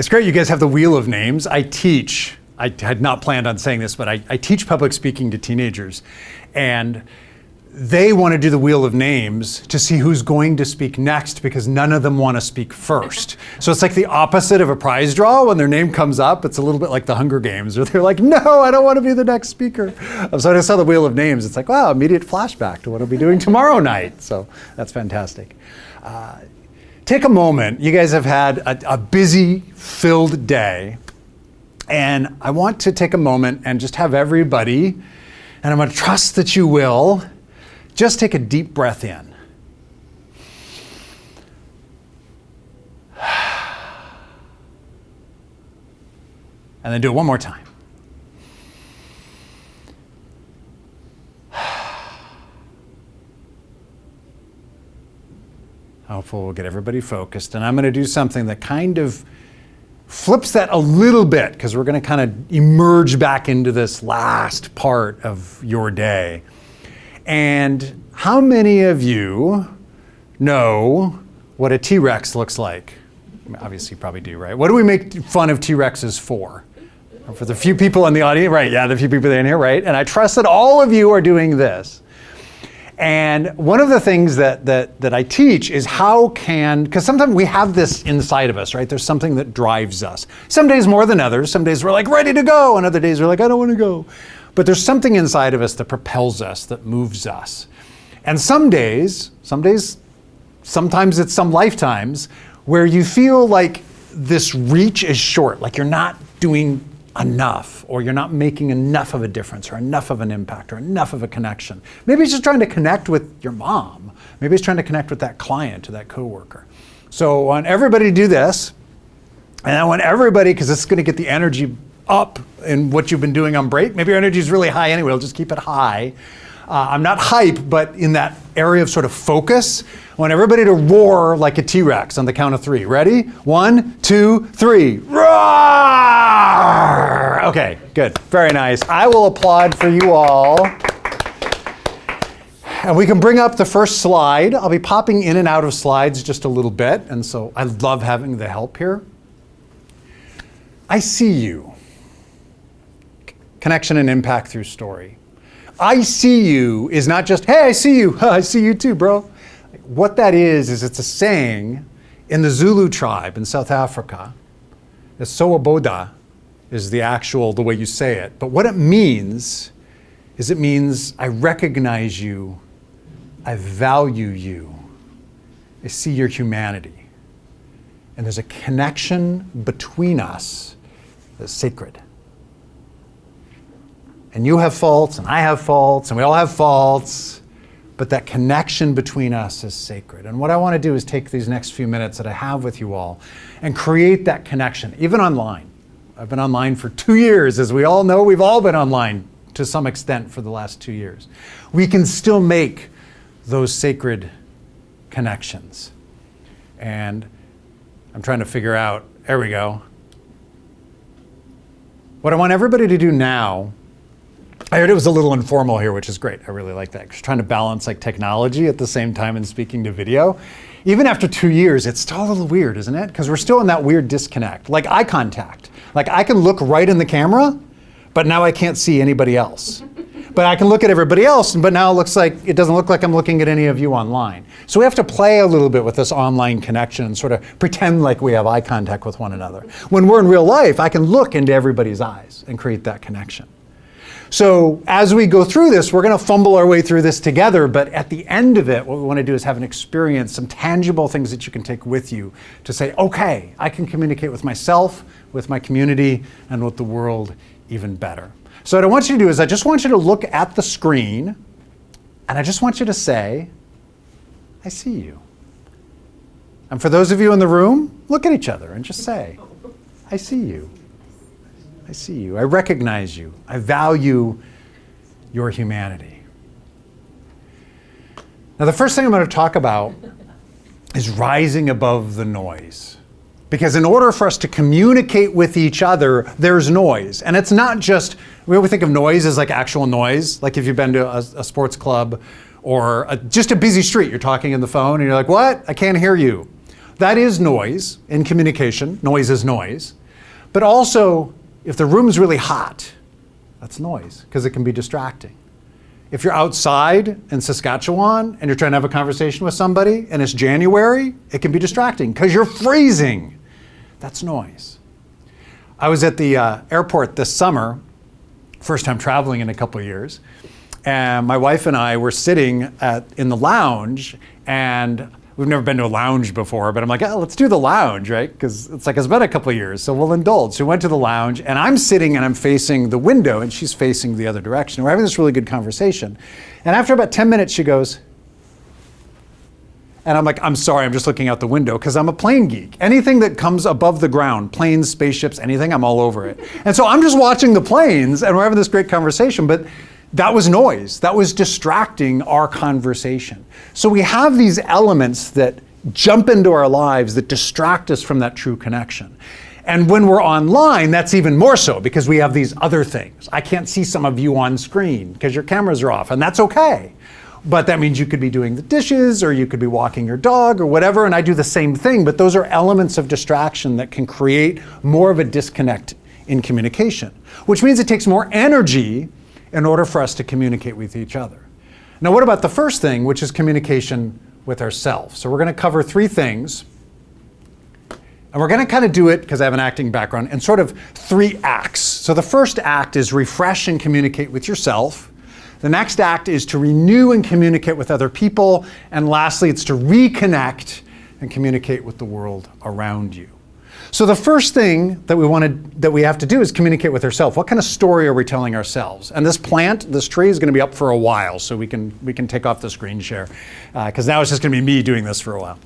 It's great you guys have the wheel of names. I had not planned on saying this, but I teach public speaking to teenagers. And they want to do the wheel of names to see who's going to speak next because none of them want to speak first. So it's like the opposite of a prize draw. When their name comes up, it's a little bit like the Hunger Games where they're like, no, I don't want to be the next speaker. So when I saw the wheel of names, it's like, wow, immediate flashback to what I'll be doing tomorrow night. So that's fantastic. Take a moment. You guys have had a busy, filled day. And I want to take a moment and just have everybody, and I'm going to trust that you will, just take a deep breath in. And then do it one more time. Hopefully we'll get everybody focused. And I'm going to do something that kind of flips that a little bit because we're going to kind of emerge back into this last part of your day. And how many of you know what a T-Rex looks like? I mean, obviously, you probably do, right? What do we make fun of T-Rexes for? For the few people in the audience, right? Yeah, the few people in here, right? And I trust that all of you are doing this. And one of the things that I teach is because sometimes we have this inside of us, right? There's something that drives us. Some days more than others. Some days we're like ready to go, and other days we're like, I don't want to go. But there's something inside of us that propels us, that moves us. And sometimes it's some lifetimes, where you feel like this reach is short, like you're not doing enough, or you're not making enough of a difference, or enough of an impact, or enough of a connection. Maybe it's just trying to connect with your mom. Maybe it's trying to connect with that client or that coworker. So I want everybody to do this, and I want everybody, because it's going to get the energy up in what you've been doing on break. Maybe your energy is really high anyway. I'll just keep it high. I'm not hype, but in that area of sort of focus, I want everybody to roar like a T-Rex on the count of 3. Ready? 1, 2, 3. Roar! Okay, good. Very nice. I will applaud for you all. And we can bring up the first slide. I'll be popping in and out of slides just a little bit, and so I love having the help here. I see you. Connection and impact through story. I see you is not just, hey, I see you. I see you too, bro. What that is it's a saying in the Zulu tribe in South Africa. The Sowaboda is the way you say it. But what it means is I recognize you, I value you, I see your humanity. And there's a connection between us that's sacred. And you have faults, and I have faults, and we all have faults, but that connection between us is sacred. And what I want to do is take these next few minutes that I have with you all and create that connection, even online. I've been online for 2 years. As we all know, we've all been online to some extent for the last 2 years. We can still make those sacred connections. And I'm trying to figure out, there we go. What I want everybody to do now, I heard it was a little informal here, which is great. I really like that. Just trying to balance like technology at the same time and speaking to video. Even after 2 years, it's still a little weird, isn't it? Because we're still in that weird disconnect. Like eye contact. Like I can look right in the camera, but now I can't see anybody else. But I can look at everybody else, but now it doesn't look like I'm looking at any of you online. So we have to play a little bit with this online connection and sort of pretend like we have eye contact with one another. When we're in real life, I can look into everybody's eyes and create that connection. So as we go through this, we're going to fumble our way through this together, but at the end of it, what we want to do is have an experience, some tangible things that you can take with you to say, okay, I can communicate with myself, with my community, and with the world even better. So what I want you to do is I just want you to look at the screen, and I just want you to say, I see you. And for those of you in the room, look at each other and just say, I see you. I see you. I recognize you. I value your humanity. Now, the first thing I'm going to talk about is rising above the noise. Because in order for us to communicate with each other, there's noise. And it's not just, we always think of noise as like actual noise. Like if you've been to a sports club or just a busy street, you're talking on the phone and you're like, what? I can't hear you. That is noise in communication. Noise is noise. But also, if the room's really hot, that's noise, because it can be distracting. If you're outside in Saskatchewan and you're trying to have a conversation with somebody and it's January, it can be distracting because you're freezing. That's noise. I was at the airport this summer, first time traveling in a couple of years, and my wife and I were sitting in the lounge, and we've never been to a lounge before, but I'm like, oh, let's do the lounge, right? Because it's been a couple of years, so we'll indulge. So we went to the lounge, and I'm sitting and I'm facing the window, and she's facing the other direction. We're having this really good conversation. And after about 10 minutes, she goes, and I'm like, I'm sorry, I'm just looking out the window, because I'm a plane geek. Anything that comes above the ground, planes, spaceships, anything, I'm all over it. And so I'm just watching the planes, and we're having this great conversation, but that was noise. That was distracting our conversation. So we have these elements that jump into our lives that distract us from that true connection. And when we're online, that's even more so, because we have these other things. I can't see some of you on screen because your cameras are off, and that's okay. But that means you could be doing the dishes, or you could be walking your dog, or whatever, and I do the same thing. But those are elements of distraction that can create more of a disconnect in communication, which means it takes more energy in order for us to communicate with each other. Now, what about the first thing, which is communication with ourselves? So we're going to cover three things. And we're going to kind of do it, because I have an acting background, in sort of three acts. So the first act is refresh and communicate with yourself. The next act is to renew and communicate with other people. And lastly, it's to reconnect and communicate with the world around you. So the first thing that we have to do is communicate with ourselves. What kind of story are we telling ourselves? And this tree is going to be up for a while, so we can take off the screen share, because now it's just going to be me doing this for a while.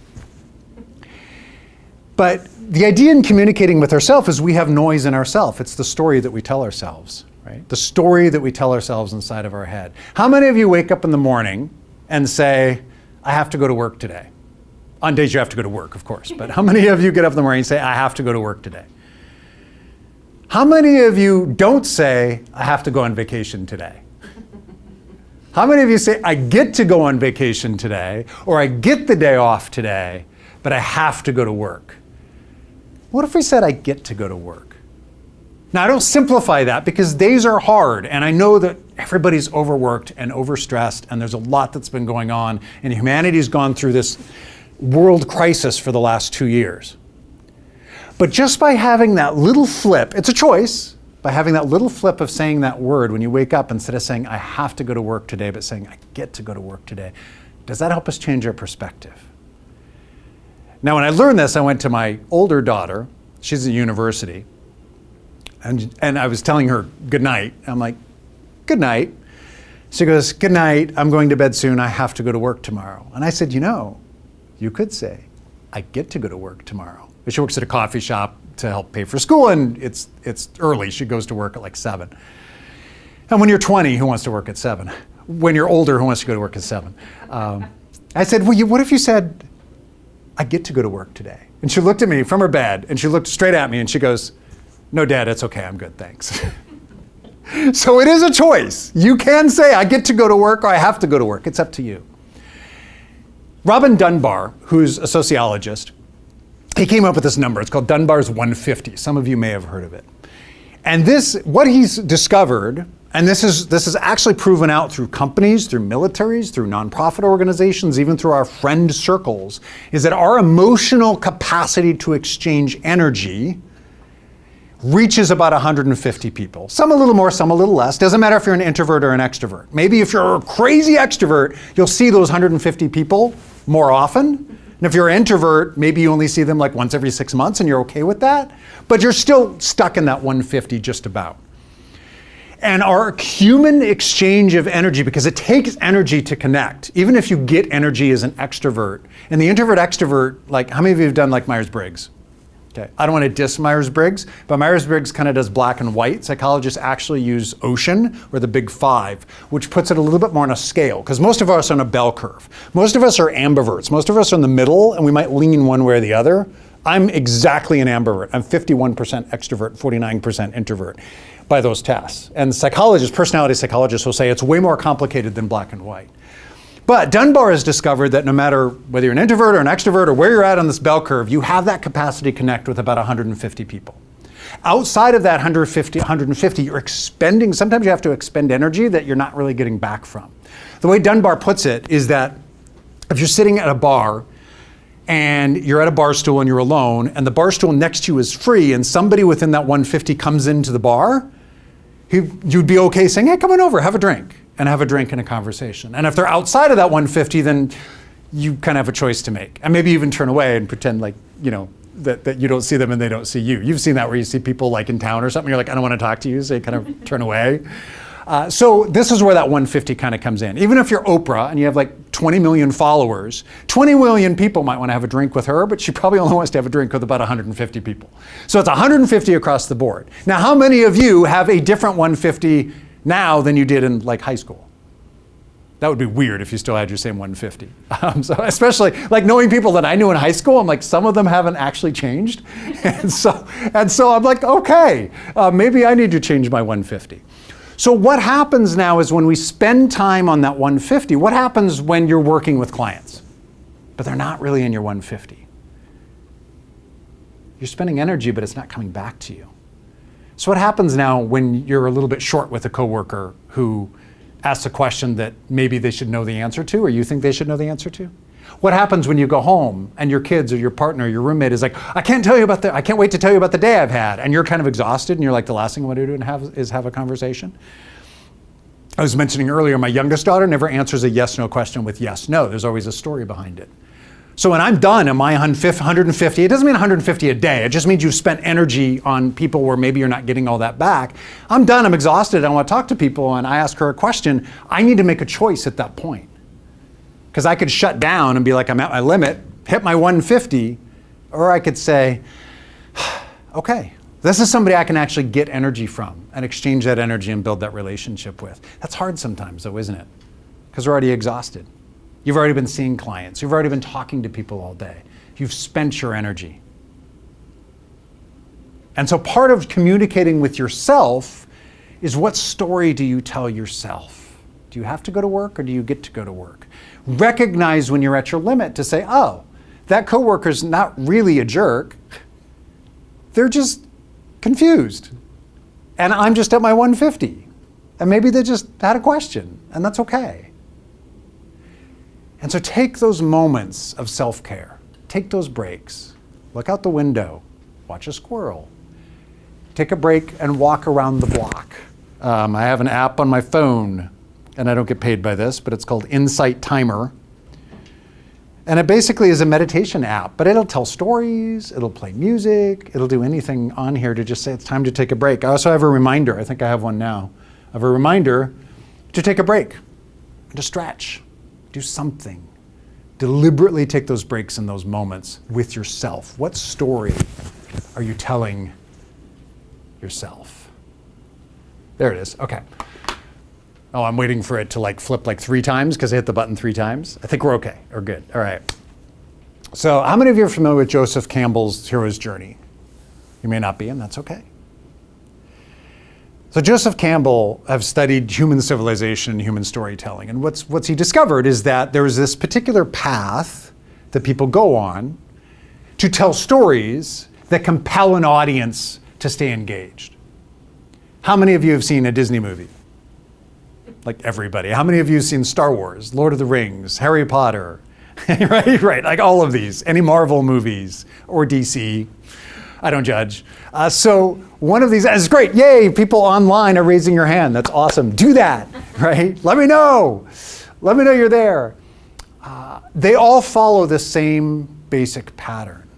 But the idea in communicating with ourselves is we have noise in ourselves. It's the story that we tell ourselves, right? The story that we tell ourselves inside of our head. How many of you wake up in the morning and say, I have to go to work today? On days you have to go to work, of course, but how many of you get up in the morning and say, I have to go to work today? How many of you don't say, I have to go on vacation today? How many of you say, I get to go on vacation today, or I get the day off today, but I have to go to work? What if we said, I get to go to work? Now, I don't simplify that, because days are hard, and I know that everybody's overworked and overstressed, and there's a lot that's been going on, and humanity's gone through this world crisis for the last 2 years. But just by having that little flip, it's a choice, by having that little flip of saying that word when you wake up, instead of saying, I have to go to work today, but saying, I get to go to work today, does that help us change our perspective? Now, when I learned this, I went to my older daughter. She's at university. And I was telling her good night. I'm like, good night. She goes, good night. I'm going to bed soon. I have to go to work tomorrow. And I said, you could say, I get to go to work tomorrow. But she works at a coffee shop to help pay for school, and it's early. She goes to work at like 7. And when you're 20, who wants to work at 7? When you're older, who wants to go to work at 7? I said, well, what if you said, I get to go to work today? And she looked at me from her bed, and she looked straight at me, and she goes, no, Dad, it's okay. I'm good, thanks. So it is a choice. You can say, I get to go to work, or I have to go to work. It's up to you. Robin Dunbar, who's a sociologist, he came up with this number. It's called Dunbar's 150. Some of you may have heard of it. And what he's discovered, and this is actually proven out through companies, through militaries, through nonprofit organizations, even through our friend circles, is that our emotional capacity to exchange energy reaches about 150 people. Some a little more, some a little less. Doesn't matter if you're an introvert or an extrovert. Maybe if you're a crazy extrovert, you'll see those 150 people more often. And if you're an introvert, maybe you only see them like once every 6 months, and you're okay with that. But you're still stuck in that 150 just about. And our human exchange of energy, because it takes energy to connect, even if you get energy as an extrovert. And the introvert-extrovert, like how many of you have done like Myers-Briggs? Okay. I don't want to diss Myers-Briggs, but Myers-Briggs kind of does black and white. Psychologists actually use Ocean, or the Big Five, which puts it a little bit more on a scale, because most of us are on a bell curve. Most of us are ambiverts. Most of us are in the middle, and we might lean one way or the other. I'm exactly an ambivert. I'm 51% extrovert, 49% introvert by those tests. And psychologists, personality psychologists will say it's way more complicated than black and white. But Dunbar has discovered that no matter whether you're an introvert or an extrovert or where you're at on this bell curve, you have that capacity to connect with about 150 people. Outside of that 150, you're expending, sometimes you have to expend energy that you're not really getting back from. The way Dunbar puts it is that if you're sitting at a bar and you're at a bar stool and you're alone and the bar stool next to you is free and somebody within that 150 comes into the bar, you'd be okay saying, hey, come on over, have a drink. And have a drink and a conversation. And if they're outside of that 150, then you kind of have a choice to make. And maybe even turn away and pretend like, that you don't see them and they don't see you. You've seen that where you see people like in town or something, you're like, I don't want to talk to you, so you kind of turn away. So this is where that 150 kind of comes in. Even if you're Oprah and you have like 20 million followers, 20 million people might want to have a drink with her, but she probably only wants to have a drink with about 150 people. So it's 150 across the board. Now, how many of you have a different 150 now than you did in like high school? That would be weird if you still had your same 150. So especially like knowing people that I knew in high school, I'm like, some of them haven't actually changed. And so I'm like, okay, maybe I need to change my 150. So what happens now is when we spend time on that 150, what happens when you're working with clients, but they're not really in your 150? You're spending energy, but it's not coming back to you. So what happens now when you're a little bit short with a coworker who asks a question that maybe they should know the answer to, or you think they should know the answer to? What happens when you go home and your kids or your partner or your roommate is like, I can't wait to tell you about the day I've had, and you're kind of exhausted and you're like, the last thing I want to do is have a conversation? I was mentioning earlier, my youngest daughter never answers a yes/no question with yes, no. There's always a story behind it. So when I'm done in my 150, it doesn't mean 150 a day. It just means you've spent energy on people where maybe you're not getting all that back. I'm done, I'm exhausted, I want to talk to people, and I ask her a question. I need to make a choice at that point. Because I could shut down and be like, I'm at my limit, hit my 150, or I could say, okay, this is somebody I can actually get energy from and exchange that energy and build that relationship with. That's hard sometimes though, isn't it? Because we're already exhausted. You've already been seeing clients. You've already been talking to people all day. You've spent your energy. And so part of communicating with yourself is, what story do you tell yourself? Do you have to go to work or do you get to go to work? Recognize when you're at your limit to say, oh, that coworker's not really a jerk. They're just confused. And I'm just at my 150. And maybe they just had a question, and that's okay. And so take those moments of self-care. Take those breaks. Look out the window. Watch a squirrel. Take a break and walk around the block. I have an app on my phone, and I don't get paid by this, but it's called Insight Timer. And it basically is a meditation app, but it'll tell stories, it'll play music, it'll do anything on here to just say it's time to take a break. I also have a reminder, I think I have one now, of a reminder to take a break, to stretch. Do something. Deliberately take those breaks in those moments with yourself. What story are you telling yourself? There it is. Okay. Oh, I'm waiting for it to like flip like 3 times because I hit the button 3 times. I think we're okay. We're good. All right. So how many of you are familiar with Joseph Campbell's hero's journey? You may not be, and that's okay. So Joseph Campbell have studied human civilization and human storytelling. And what's he discovered is that there is this particular path that people go on to tell stories that compel an audience to stay engaged. How many of you have seen a Disney movie? Like everybody. How many of you have seen Star Wars, Lord of the Rings, Harry Potter? Right, like all of these. Any Marvel movies or DC. I don't judge. So one of these is great. Yay, people online are raising your hand. That's awesome. Do that, right? Let me know. Let me know you're there. They all follow the same basic pattern.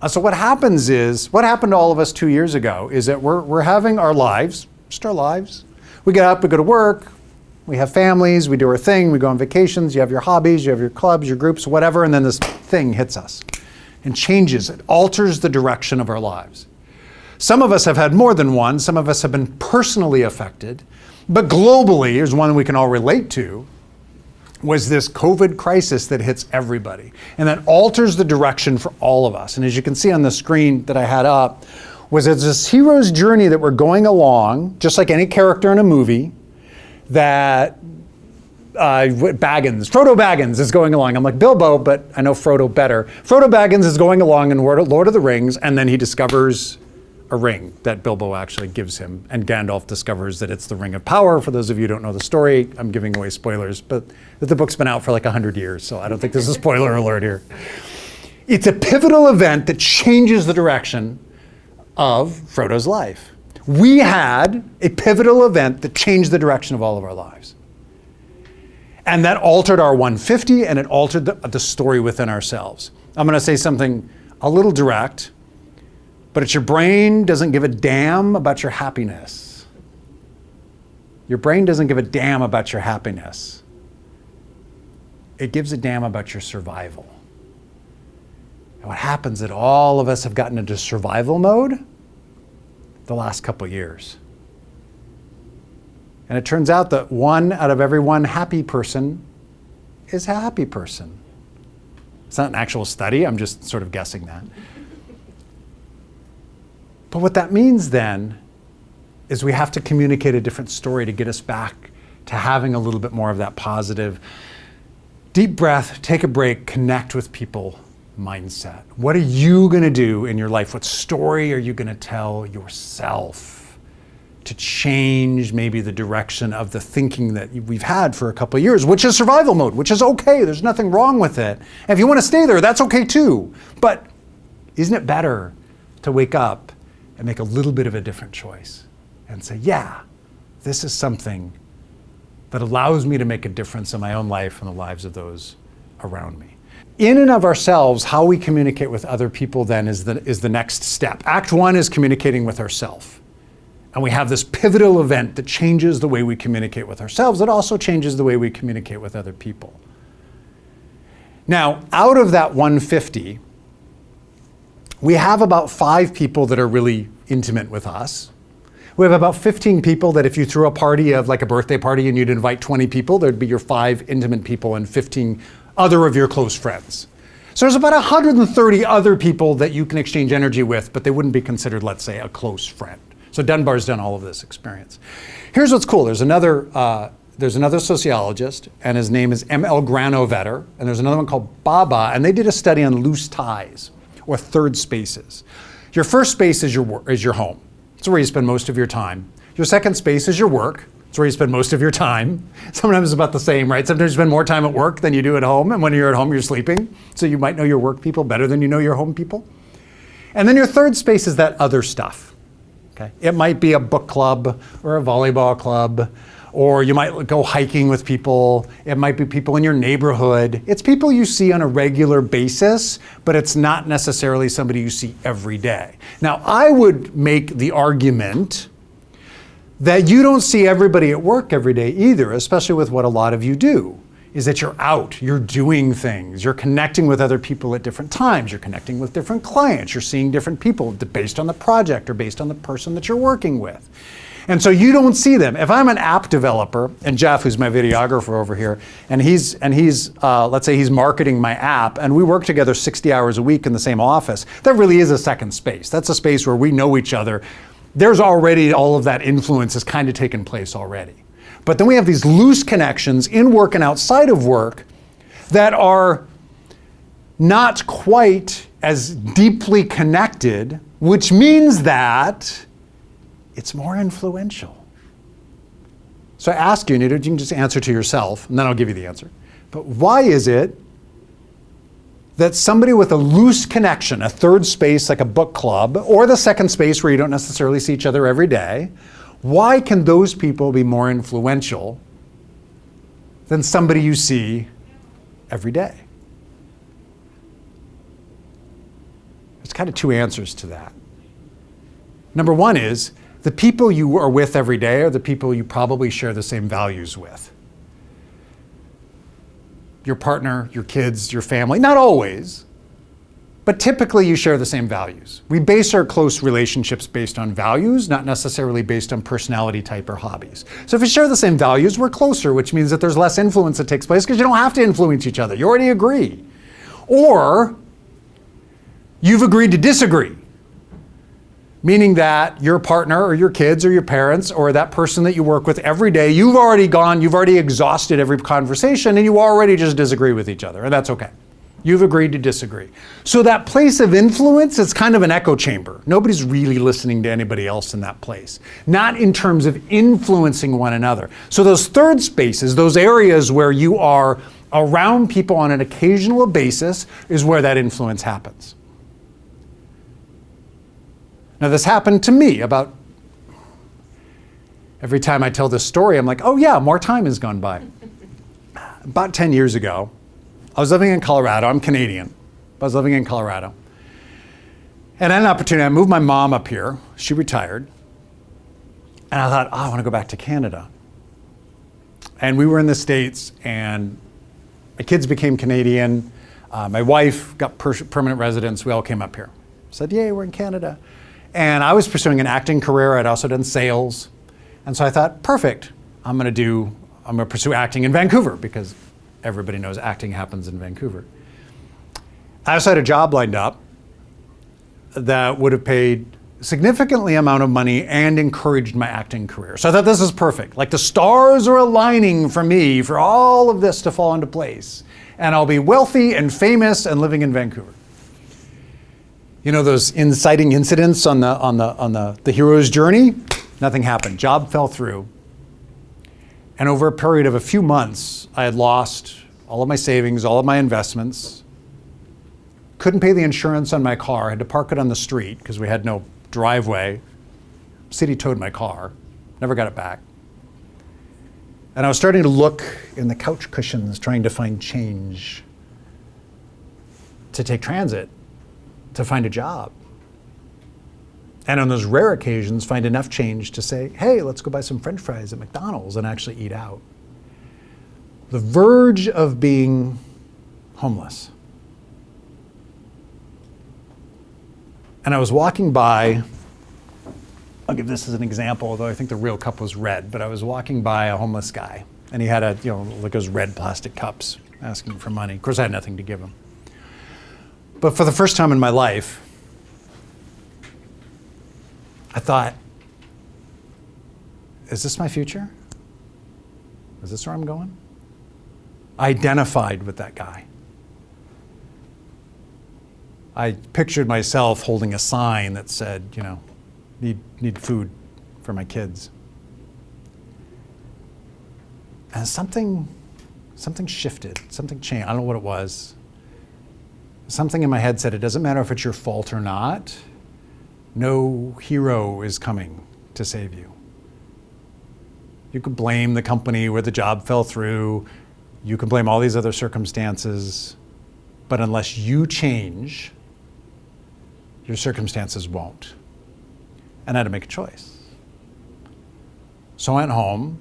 So what happened to all of us 2 years ago is that we're having our lives, just our lives. We get up, we go to work, we have families, we do our thing, we go on vacations, you have your hobbies, you have your clubs, your groups, whatever, and then this thing hits us and changes it, alters the direction of our lives. Some of us have had more than one, some of us have been personally affected, but globally, here's one we can all relate to, was this COVID crisis that hits everybody and that alters the direction for all of us. And as you can see on the screen that I had up, was it's this hero's journey that we're going along, just like any character in a movie, that Frodo Baggins is going along. I'm like, Bilbo, but I know Frodo better. Frodo Baggins is going along in Lord of the Rings, and then he discovers a ring that Bilbo actually gives him. And Gandalf discovers that it's the Ring of Power. For those of you who don't know the story, I'm giving away spoilers, but the book's been out for like 100 years, so I don't think there's a spoiler alert here. It's a pivotal event that changes the direction of Frodo's life. We had a pivotal event that changed the direction of all of our lives. And that altered our 150, and it altered the story within ourselves. I'm going to say something a little direct, but it's your brain doesn't give a damn about your happiness. Your brain doesn't give a damn about your happiness. It gives a damn about your survival. And what happens is that all of us have gotten into survival mode the last couple years. And it turns out that 1 out of every 1 happy person is a happy person. It's not an actual study, I'm just sort of guessing that. But what that means then is we have to communicate a different story to get us back to having a little bit more of that positive, deep breath, take a break, connect with people mindset. What are you going to do in your life? What story are you going to tell yourself to change maybe the direction of the thinking that we've had for a couple of years, which is survival mode, which is okay. There's nothing wrong with it. And if you want to stay there, that's okay too. But isn't it better to wake up and make a little bit of a different choice and say, yeah, this is something that allows me to make a difference in my own life and the lives of those around me. In and of ourselves, how we communicate with other people then is the next step. Act 1 is communicating with ourselves. And we have this pivotal event that changes the way we communicate with ourselves. It also changes the way we communicate with other people. Now, out of that 150, we have about 5 people that are really intimate with us. We have about 15 people that if you threw a party of like a birthday party and you'd invite 20 people, there'd be your 5 intimate people and 15 other of your close friends. So there's about 130 other people that you can exchange energy with, but they wouldn't be considered, let's say, a close friend. So Dunbar's done all of this experience. Here's what's cool. There's another sociologist, and his name is M.L. Granovetter, and there's another one called Baba, and they did a study on loose ties, or third spaces. Your first space is your home. It's where you spend most of your time. Your second space is your work. It's where you spend most of your time. Sometimes it's about the same, right? Sometimes you spend more time at work than you do at home, and when you're at home, you're sleeping. So you might know your work people better than you know your home people. And then your third space is that other stuff. Okay? It might be a book club or a volleyball club, or you might go hiking with people. It might be people in your neighborhood. It's people you see on a regular basis, but it's not necessarily somebody you see every day. Now, I would make the argument that you don't see everybody at work every day either, especially with what a lot of you do, is that you're out, you're doing things, you're connecting with other people at different times, you're connecting with different clients, you're seeing different people based on the project or based on the person that you're working with. And so you don't see them. If I'm an app developer, and Jeff, who's my videographer over here, and he's let's say he's marketing my app, and we work together 60 hours a week in the same office, that really is a second space. That's a space where we know each other. There's already all of that influence has kind of taken place already. But then we have these loose connections in work and outside of work that are not quite as deeply connected, which means that it's more influential. So I ask you, and you can just answer to yourself, and then I'll give you the answer. But why is it that somebody with a loose connection, a third space like a book club, or the second space where you don't necessarily see each other every day, why can those people be more influential than somebody you see every day? There's kind of 2 answers to that. Number 1 is, the people you are with every day are the people you probably share the same values with. Your partner, your kids, your family, not always, but typically you share the same values. We base our close relationships based on values, not necessarily based on personality type or hobbies. So if we share the same values, we're closer, which means that there's less influence that takes place because you don't have to influence each other. You already agree. Or you've agreed to disagree. Meaning that your partner or your kids or your parents or that person that you work with every day, you've already exhausted every conversation and you already just disagree with each other, and that's okay. You've agreed to disagree. So that place of influence is kind of an echo chamber. Nobody's really listening to anybody else in that place. Not in terms of influencing one another. So those third spaces, those areas where you are around people on an occasional basis, is where that influence happens. Now this happened to me about, every time I tell this story, I'm like, oh yeah, more time has gone by. About 10 years ago, I was living in Colorado. I'm Canadian, but I was living in Colorado. And I had an opportunity, I moved my mom up here. She retired. And I thought, oh, I want to go back to Canada. And we were in the States, and my kids became Canadian. My wife got permanent residence. We all came up here. Said, yay, we're in Canada. And I was pursuing an acting career. I'd also done sales. And so I thought, perfect. I'm going to pursue acting in Vancouver, because everybody knows acting happens in Vancouver. I also had a job lined up that would have paid significantly amount of money and encouraged my acting career. So I thought, this is perfect. Like the stars are aligning for me for all of this to fall into place. And I'll be wealthy and famous and living in Vancouver. You know those inciting incidents on the hero's journey? Nothing happened. Job fell through. And over a period of a few months, I had lost all of my savings, all of my investments. Couldn't pay the insurance on my car. I had to park it on the street because we had no driveway. City towed my car. Never got it back. And I was starting to look in the couch cushions, trying to find change to take transit, to find a job. And on those rare occasions, find enough change to say, hey, let's go buy some French fries at McDonald's and actually eat out. The verge of being homeless. And I was walking by, I'll give this as an example, although I think the real cup was red, but I was walking by a homeless guy, and he had like those red plastic cups asking for money. Of course, I had nothing to give him. But for the first time in my life, I thought, is this my future? Is this where I'm going? I identified with that guy. I pictured myself holding a sign that said, need food for my kids. And something shifted, something changed. I don't know what it was. Something in my head said, it doesn't matter if it's your fault or not. No hero is coming to save you. You could blame the company where the job fell through. You can blame all these other circumstances. But unless you change, your circumstances won't. And I had to make a choice. So I went home,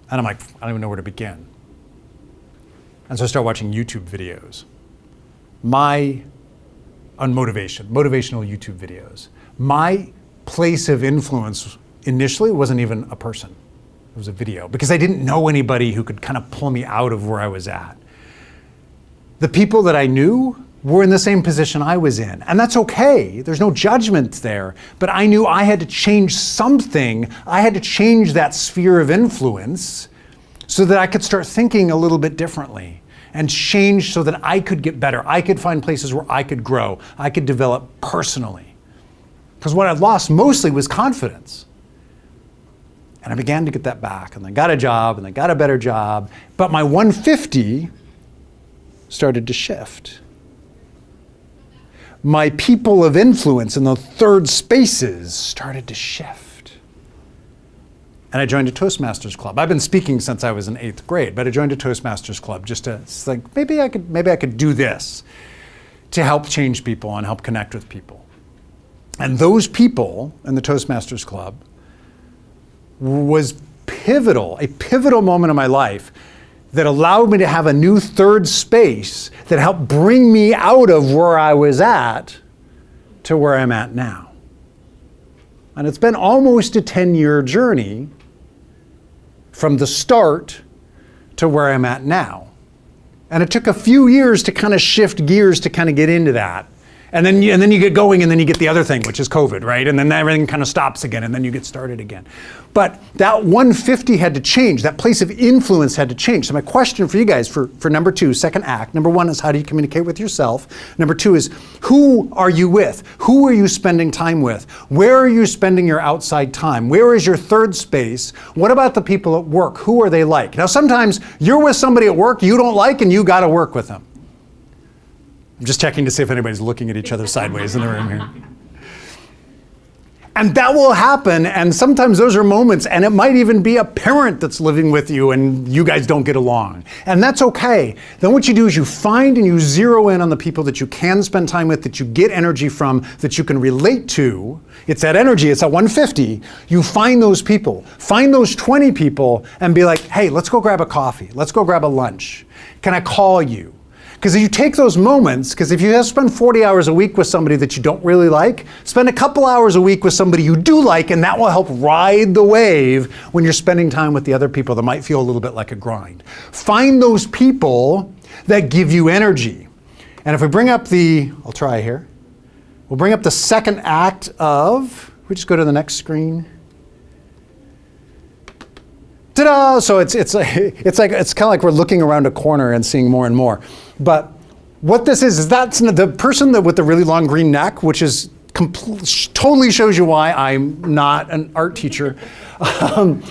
and I'm like, I don't even know where to begin. And so I started watching YouTube videos. On motivational YouTube videos. My place of influence initially wasn't even a person. It was a video, because I didn't know anybody who could kind of pull me out of where I was at. The people that I knew were in the same position I was in, and that's okay. There's no judgment there, but I knew I had to change something. I had to change that sphere of influence so that I could start thinking a little bit differently. And change so that I could get better. I could find places where I could grow. I could develop personally. Because what I'd lost mostly was confidence. And I began to get that back. And I got a job, and I got a better job. But my 150 started to shift. My people of influence in the third spaces started to shift. And I joined a Toastmasters club. I've been speaking since I was in 8th grade, but I joined a Toastmasters club just to think, maybe I could do this to help change people and help connect with people. And those people in the Toastmasters club was a pivotal moment in my life that allowed me to have a new third space that helped bring me out of where I was at to where I'm at now. And it's been almost a 10-year journey from the start to where I'm at now. And it took a few years to kind of shift gears to kind of get into that. And then you get going, and then you get the other thing, which is COVID, right? And then everything kind of stops again, and then you get started again. But that 150 had to change. That place of influence had to change. So my question for you guys for number 2, second act, number 1 is how do you communicate with yourself? Number 2 is who are you with? Who are you spending time with? Where are you spending your outside time? Where is your third space? What about the people at work? Who are they like? Now sometimes you're with somebody at work you don't like, and you got to work with them. I'm just checking to see if anybody's looking at each other sideways in the room here. And that will happen, and sometimes those are moments, and it might even be a parent that's living with you and you guys don't get along. And that's okay. Then what you do is you find and you zero in on the people that you can spend time with, that you get energy from, that you can relate to. It's that energy, it's that 150. You find those people, find those 20 people and be like, hey, let's go grab a coffee. Let's go grab a lunch. Can I call you? Because if you take those moments, because if you have to spend 40 hours a week with somebody that you don't really like, spend a couple hours a week with somebody you do like, and that will help ride the wave when you're spending time with the other people that might feel a little bit like a grind. Find those people that give you energy. And if we bring up I'll try here. We'll bring up the second act we just go to the next screen. Ta-da! So it's kind of like we're looking around a corner and seeing more and more. But what this is that's the person with the really long green neck, which is totally shows you why I'm not an art teacher. And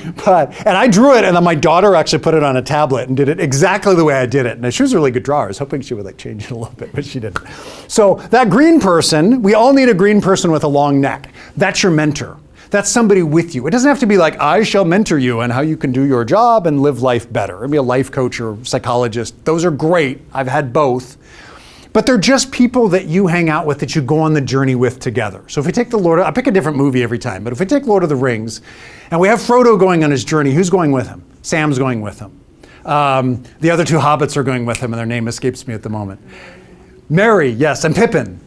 I drew it, and then my daughter actually put it on a tablet and did it exactly the way I did it. And she was a really good drawer. I was hoping she would change it a little bit, but she didn't. So that green person, we all need a green person with a long neck. That's your mentor. That's somebody with you. It doesn't have to be like, I shall mentor you on how you can do your job and live life better. Or be a life coach or psychologist. Those are great. I've had both. But they're just people that you hang out with, that you go on the journey with together. So if we take I pick a different movie every time, but if we take Lord of the Rings, and we have Frodo going on his journey, who's going with him? Sam's going with him. The other 2 hobbits are going with him, and their name escapes me at the moment. Merry, yes, and Pippin.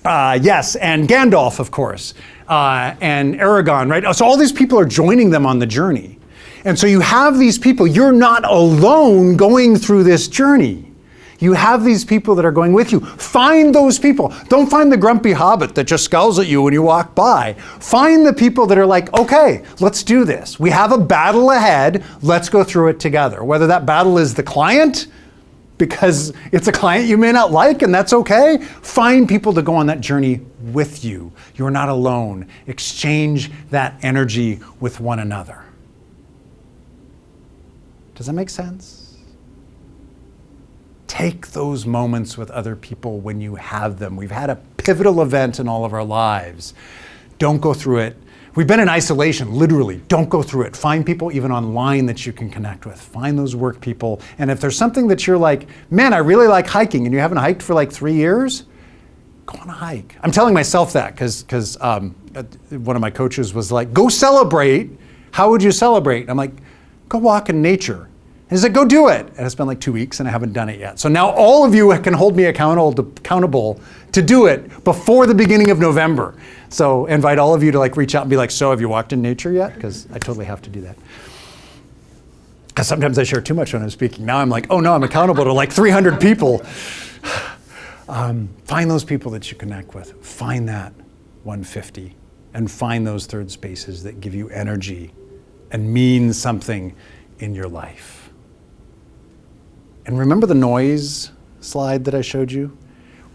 Yes, and Gandalf, of course. And Aragorn, right? So all these people are joining them on the journey. And so you have these people, you're not alone going through this journey. You have these people that are going with you. Find those people. Don't find the grumpy hobbit that just scowls at you when you walk by. Find the people that are like, okay, let's do this. We have a battle ahead. Let's go through it together. Whether that battle is the client, because it's a client you may not like, and that's okay. Find people to go on that journey with you. You're not alone. Exchange that energy with one another. Does that make sense? Take those moments with other people when you have them. We've had a pivotal event in all of our lives. Don't go through it. We've been in isolation, literally. Don't go through it. Find people even online that you can connect with. Find those work people. And if there's something that you're like, man, I really like hiking, and you haven't hiked for 3 years, go on a hike. I'm telling myself that because one of my coaches was like, go celebrate. How would you celebrate? And I'm like, go walk in nature. And he's like, go do it. And it's been 2 weeks and I haven't done it yet. So now all of you can hold me accountable to do it before the beginning of November. So invite all of you to reach out and be like, so have you walked in nature yet? Because I totally have to do that. Because sometimes I share too much when I'm speaking. Now I'm like, oh no, I'm accountable to 300 people. Find those people that you connect with. Find that 150 and find those third spaces that give you energy and mean something in your life. And remember the noise slide that I showed you?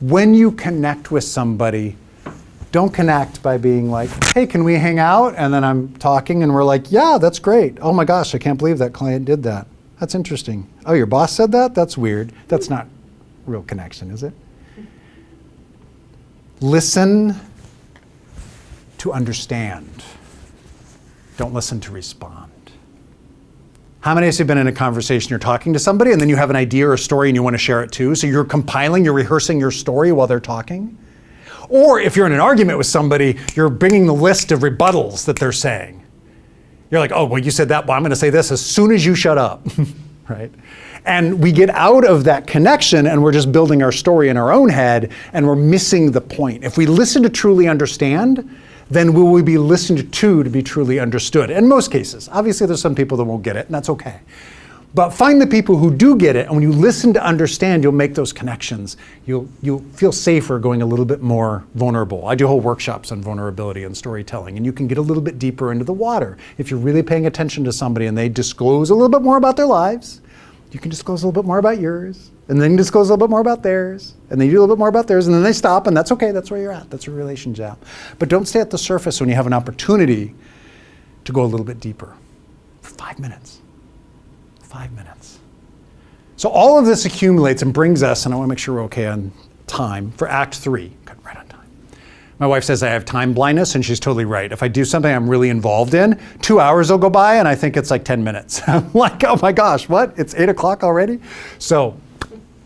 When you connect with somebody, don't connect by being like, hey, can we hang out? And then I'm talking and we're like, yeah, that's great. Oh my gosh, I can't believe that client did that. That's interesting. Oh, your boss said that? That's weird. That's not real connection, is it? Listen to understand. Don't listen to respond. How many of us have been in a conversation, you're talking to somebody and then you have an idea or a story and you want to share it too? So you're you're rehearsing your story while they're talking? Or if you're in an argument with somebody, you're bringing the list of rebuttals that they're saying. You're like, oh, well, you said that, well, I'm going to say this as soon as you shut up, right? And we get out of that connection and we're just building our story in our own head and we're missing the point. If we listen to truly understand, then will we be listened to be truly understood? In most cases. Obviously, there's some people that won't get it, and that's okay. But find the people who do get it, and when you listen to understand, you'll make those connections. You'll feel safer going a little bit more vulnerable. I do whole workshops on vulnerability and storytelling, and you can get a little bit deeper into the water. If you're really paying attention to somebody and they disclose a little bit more about their lives, you can disclose a little bit more about yours, and then disclose a little bit more about theirs, and then you do a little bit more about theirs, and then they stop, and that's okay, that's where you're at, that's your relationship at. But don't stay at the surface when you have an opportunity to go a little bit deeper. For 5 minutes. 5 minutes. So all of this accumulates and brings us, and I want to make sure we're okay on time, for Act 3. Good, right on time. My wife says I have time blindness, and she's totally right. If I do something I'm really involved in, 2 hours will go by, and I think it's like 10 minutes. I'm like, oh my gosh, what? It's 8 o'clock already? So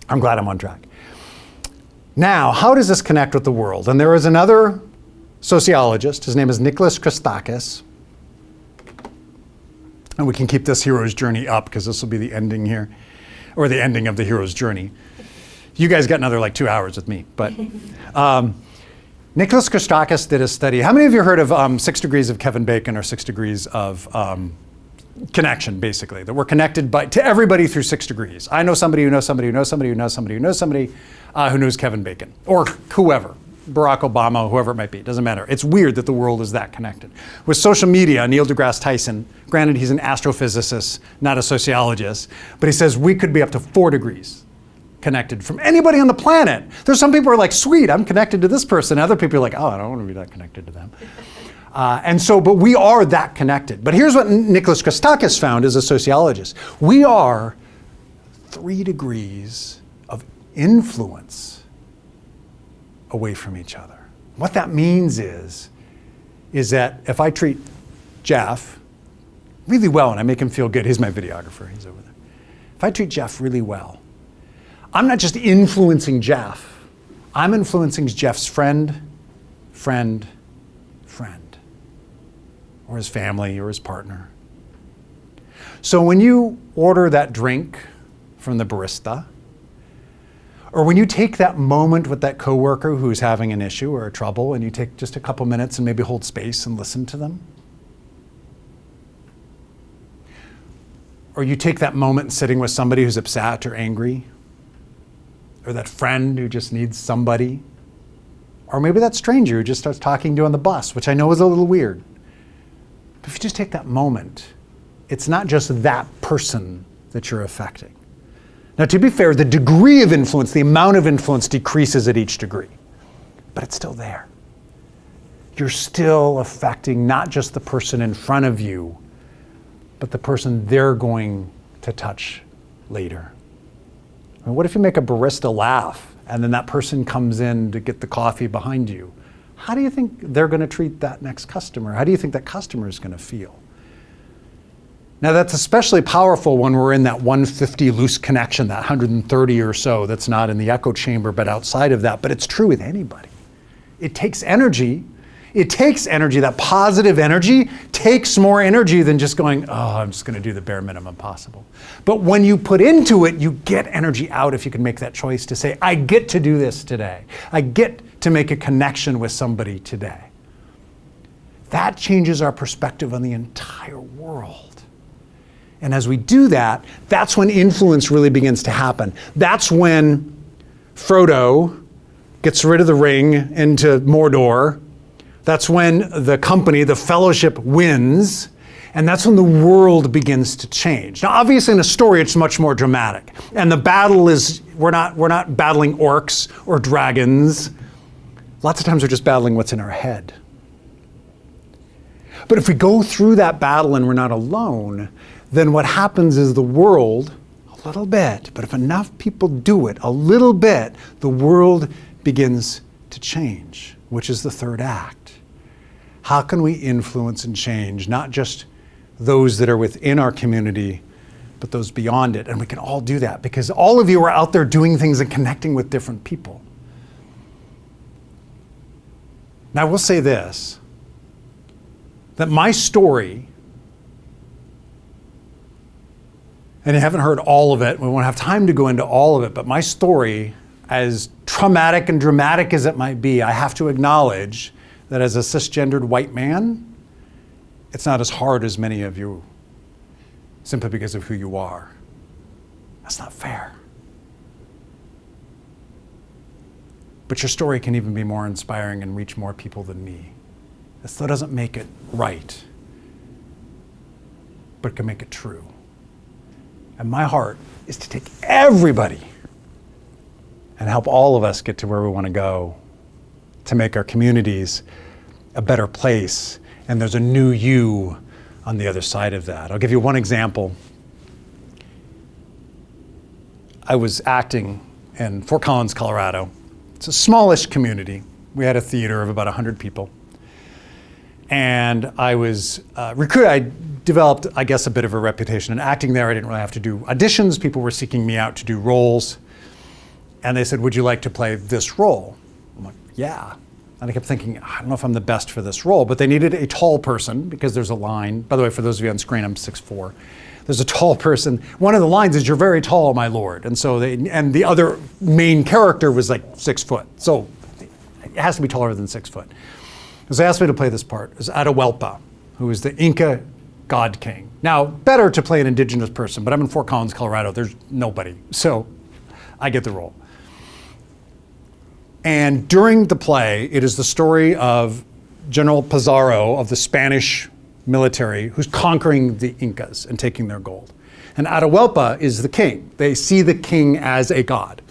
I'm glad I'm on track. Now, how does this connect with the world? And there is another sociologist, his name is Nicholas Christakis, and we can keep this hero's journey up because this will be the ending here, or the ending of the hero's journey. You guys got another like 2 hours with me, but Nicholas Christakis did a study. How many of you heard of 6 degrees of Kevin Bacon, or 6 degrees of connection, basically, that we're connected to everybody through 6 degrees? I know somebody who knows somebody who knows somebody who knows somebody who knows somebody who knows Kevin Bacon, or whoever. Barack Obama, whoever it might be, doesn't matter. It's weird that the world is that connected. With social media, Neil deGrasse Tyson, granted he's an astrophysicist, not a sociologist, but he says we could be up to 4 degrees connected from anybody on the planet. There's some people who are like, sweet, I'm connected to this person. Other people are like, oh, I don't want to be that connected to them. But we are that connected. But here's what Nicholas Christakis found as a sociologist. We are 3 degrees of influence away from each other. What that means is that if I treat Jeff really well and I make him feel good, he's my videographer, he's over there. If I treat Jeff really well, I'm not just influencing Jeff, I'm influencing Jeff's friend, or his family or his partner. So when you order that drink from the barista, or when you take that moment with that coworker who's having an issue or a trouble, and you take just a couple minutes and maybe hold space and listen to them. Or you take that moment sitting with somebody who's upset or angry, or that friend who just needs somebody, or maybe that stranger who just starts talking to you on the bus, which I know is a little weird. But if you just take that moment, it's not just that person that you're affecting. Now, to be fair, the degree of influence, the amount of influence decreases at each degree, but it's still there. You're still affecting not just the person in front of you, but the person they're going to touch later. I mean, what if you make a barista laugh and then that person comes in to get the coffee behind you? How do you think they're going to treat that next customer? How do you think that customer is going to feel? Now that's especially powerful when we're in that 150 loose connection, that 130 or so that's not in the echo chamber but outside of that, but it's true with anybody. It takes energy. It takes energy. That positive energy takes more energy than just going, oh, I'm just going to do the bare minimum possible. But when you put into it, you get energy out if you can make that choice to say, I get to do this today. I get to make a connection with somebody today. That changes our perspective on the entire world. And as we do that, that's when influence really begins to happen. That's when Frodo gets rid of the ring into Mordor. That's when the company, the fellowship, wins. And that's when the world begins to change. Now, obviously in a story, it's much more dramatic. And the battle is, we're not battling orcs or dragons. Lots of times we're just battling what's in our head. But if we go through that battle and we're not alone, then what happens is the world, a little bit, but if enough people do it, a little bit, the world begins to change, which is the third act. How can we influence and change, not just those that are within our community, but those beyond it? And we can all do that because all of you are out there doing things and connecting with different people. Now, I will say this, that my story, and you haven't heard all of it, we won't have time to go into all of it, but my story, as traumatic and dramatic as it might be, I have to acknowledge that as a cisgendered white man, it's not as hard as many of you, simply because of who you are. That's not fair. But your story can even be more inspiring and reach more people than me. That still doesn't make it right, but it can make it true. And my heart is to take everybody and help all of us get to where we want to go, to make our communities a better place. And there's a new you on the other side of that. I'll give you one example. I was acting in Fort Collins, Colorado. It's a smallish community. We had a theater of about 100 people. And I was recruited. I developed, I guess, a bit of a reputation in acting there. I didn't really have to do auditions. People were seeking me out to do roles. And they said, would you like to play this role? I'm like, yeah. And I kept thinking, I don't know if I'm the best for this role, but they needed a tall person because there's a line. By the way, for those of you on screen, I'm 6'4". There's a tall person. One of the lines is, you're very tall, my lord. And so and the other main character was like 6 foot. So it has to be taller than 6 foot. So they asked me to play this part. It was Atahualpa, who is the Inca god king. Now, better to play an indigenous person, but I'm in Fort Collins, Colorado. There's nobody. So I get the role. And during the play, it is the story of General Pizarro of the Spanish military who's conquering the Incas and taking their gold. And Atahualpa is the king. They see the king as a god.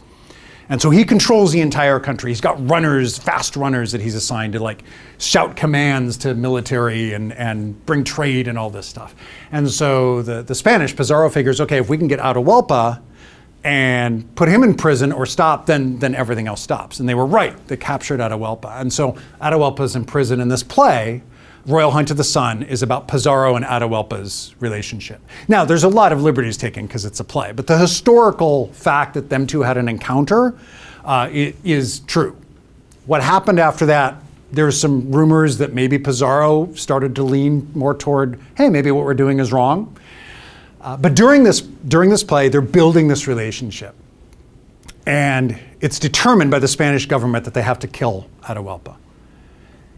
And so he controls the entire country. He's got runners, fast runners that he's assigned to like shout commands to military and bring trade and all this stuff. And so the Spanish, Pizarro figures, okay, if we can get Atahualpa and put him in prison or stop, then everything else stops. And they were right. They captured Atahualpa. And so Atahualpa's in prison in this play. Royal Hunt of the Sun is about Pizarro and Atahualpa's relationship. Now, there's a lot of liberties taken because it's a play, but the historical fact that them two had an encounter is true. What happened after that, there's some rumors that maybe Pizarro started to lean more toward, hey, maybe what we're doing is wrong. But during this play, they're building this relationship. And it's determined by the Spanish government that they have to kill Atahualpa.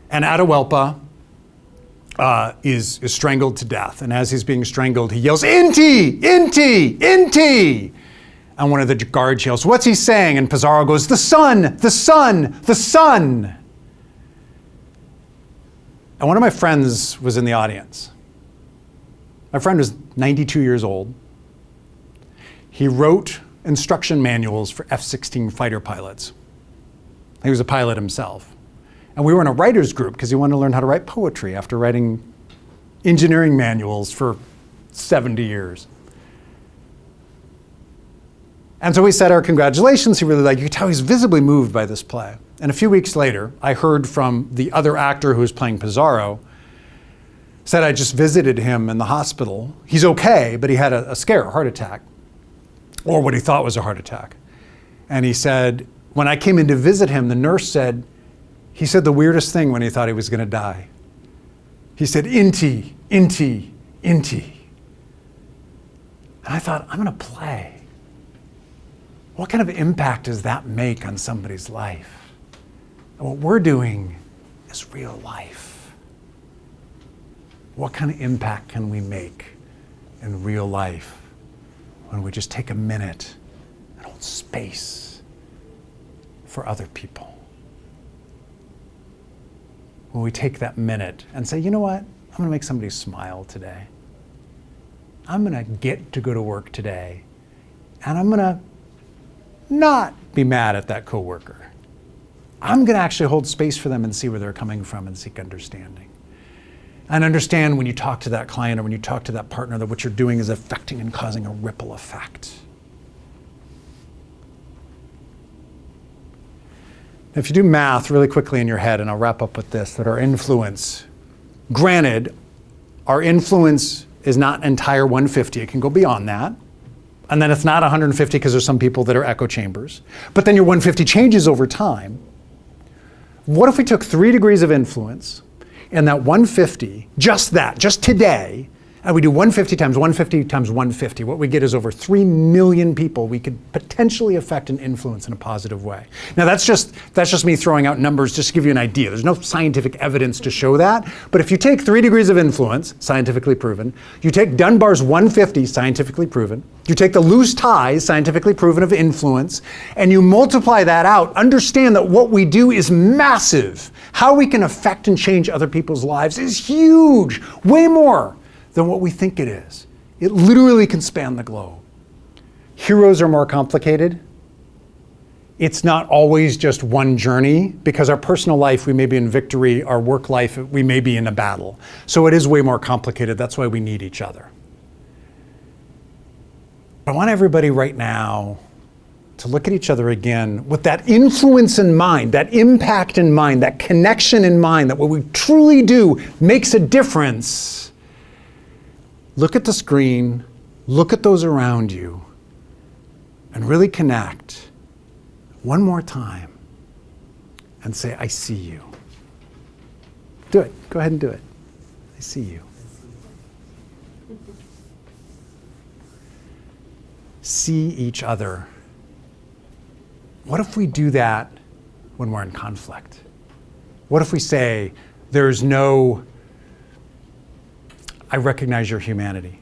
And Atahualpa is strangled to death. And as he's being strangled, he yells, Inti, Inti, Inti. And one of the guards yells, what's he saying? And Pizarro goes, the sun, the sun, the sun. And one of my friends was in the audience. My friend was 92 years old. He wrote instruction manuals for F-16 fighter pilots. He was a pilot himself. And we were in a writer's group because he wanted to learn how to write poetry after writing engineering manuals for 70 years. And so we said our congratulations. He really liked it. You could tell he's visibly moved by this play. And a few weeks later, I heard from the other actor who was playing Pizarro, said I just visited him in the hospital. He's okay, but he had a scare, a heart attack, or what he thought was a heart attack. And he said, when I came in to visit him, the nurse said, he said the weirdest thing when he thought he was going to die. He said, Inti, Inti, Inti. And I thought, I'm going to play. What kind of impact does that make on somebody's life? And what we're doing is real life. What kind of impact can we make in real life when we just take a minute and hold space for other people? When we take that minute and say, you know what? I'm going to make somebody smile today. I'm going to get to go to work today, and I'm going to not be mad at that coworker. I'm going to actually hold space for them and see where they're coming from and seek understanding. And understand when you talk to that client or when you talk to that partner that what you're doing is affecting and causing a ripple effect. If you do math really quickly in your head, and I'll wrap up with this, that our influence, granted, our influence is not entire 150. It can go beyond that. And then it's not 150 because there's some people that are echo chambers. But then your 150 changes over time. What if we took 3 degrees of influence and that 150, just that, just today, and we do 150 times 150 times 150, what we get is over 3 million people we could potentially affect and influence in a positive way. Now that's just me throwing out numbers just to give you an idea. There's no scientific evidence to show that, but if you take 3 degrees of influence, scientifically proven, you take Dunbar's 150, scientifically proven, you take the loose ties, scientifically proven, of influence, and you multiply that out, understand that what we do is massive. How we can affect and change other people's lives is huge, way more than what we think it is. It literally can span the globe. Heroes are more complicated. It's not always just one journey, because our personal life, we may be in victory, our work life, we may be in a battle. So it is way more complicated. That's why we need each other. I want everybody right now to look at each other again with that influence in mind, that impact in mind, that connection in mind, that what we truly do makes a difference. Look at the screen, look at those around you, and really connect one more time and say, I see you. Do it. Go ahead and do it. I see you. See each other. What if we do that when we're in conflict? What if we say, there's no, I recognize your humanity.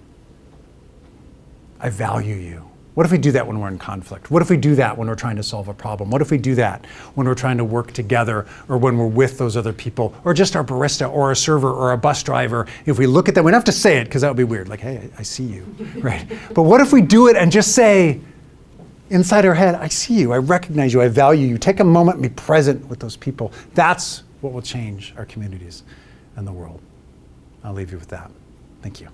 I value you. What if we do that when we're in conflict? What if we do that when we're trying to solve a problem? What if we do that when we're trying to work together, or when we're with those other people, or just our barista or a server or a bus driver? If we look at them, we don't have to say it because that would be weird, like, hey, I see you, right? But what if we do it and just say, inside our head, I see you, I recognize you, I value you. Take a moment and be present with those people. That's what will change our communities and the world. I'll leave you with that. Thank you.